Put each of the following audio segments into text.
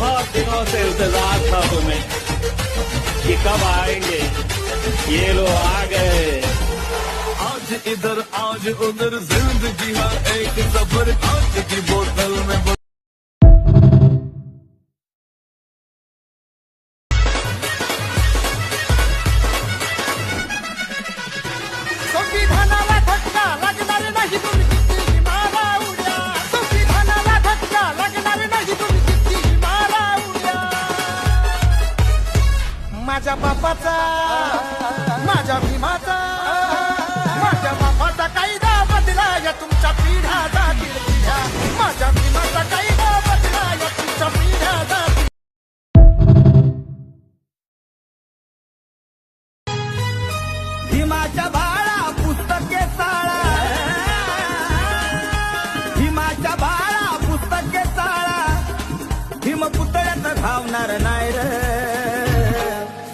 बहुत दिनों से इंतजार था तुम्हें कि कब आएंगे, ये लो आ गए। आज इधर आज उधर जिंदगी है एक सफर, कांच की बोतल में संविधानाला धक्का लागणार नाही, तुम्ही किती मारा उड्या. संविधानाला धक्का लागणार नाही, तुम्ही किती मारा उड्या. माझ्या बापाचा, माझ्या भीमाचा, माझ्या बापाचा कायदा बदला या तुमच्या पिढ्या जातील पिढ्या. माझ्या भीमाचा कायदा बदला या तुमच्या पिढ्या जातील. भीमाच्या बाळा पुस्तके चाळा, भीमाच्या बाळा पुस्तके चाळा. भीम पुतळ्यात धावणार नाही र,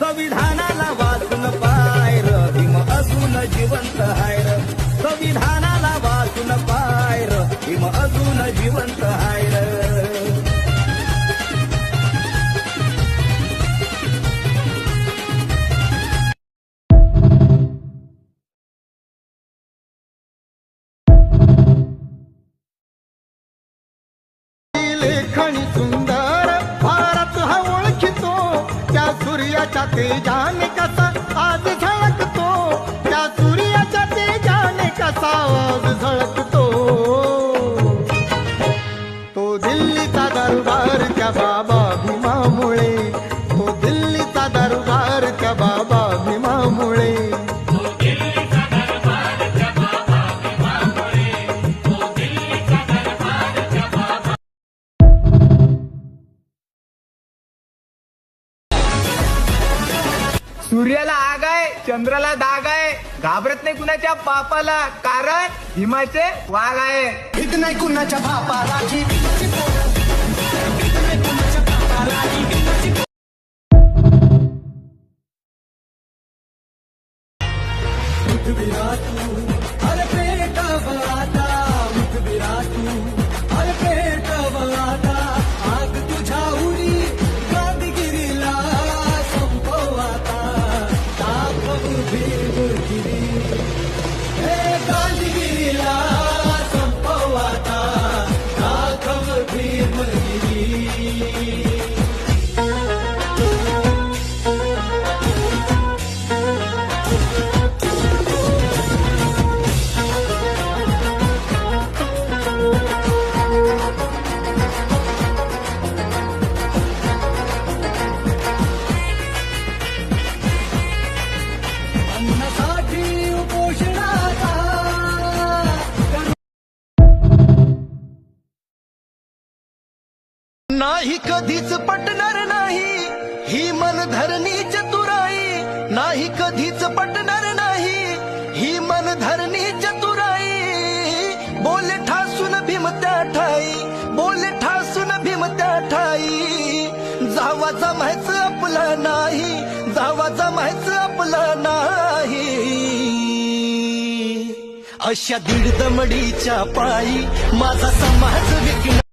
संविधानाला वाचून पाय र. भीम अजून जिवंत हाय र, संविधानाला वाचून पाय र. भीम अजून जिवंत हाय र. लेखणी सुंदर भारत हा ओळखितो, त्या सूर्याच्या तेजाने कसा आज झळकतो. त्या सूर्याच्या तेजाने कसा आज झळकतो. तो दिल्लीचा दरबार त्या बाबा भीमामुळे, तो दिल्लीचा दरबार त्या बाबा भीमामुळे. सूर्याला आग आहे, चंद्राला दाग आहे, घाबरत नाही कुणाच्या बापाला, कारण भीमाचे वाघ आहे. भीत नाही कुणाच्या बापाला, अरे पेटवता, अरे पेटवता. आग तुझ्या उरी गांधीगिरीला संपवता. दाखव भीमगिरी, हे गांधीगिरीला संपवता. दाखव भीमगिरी. अन्नासाठी उपोषणाचा नाही कधीच पटणार नाही ही मनधरणी चतुराई. नाही कधीच पटणार नाही ही मनधरणी चतुराई. बोले ठासून भीम त्या ठाई, बोले ठासून भीम त्या ठाई. जावा जमायचं आपलं नाही, जावा जमायचं आपलं नाही. अशा दीड दमडीच्या पायी माझा समाज विकला.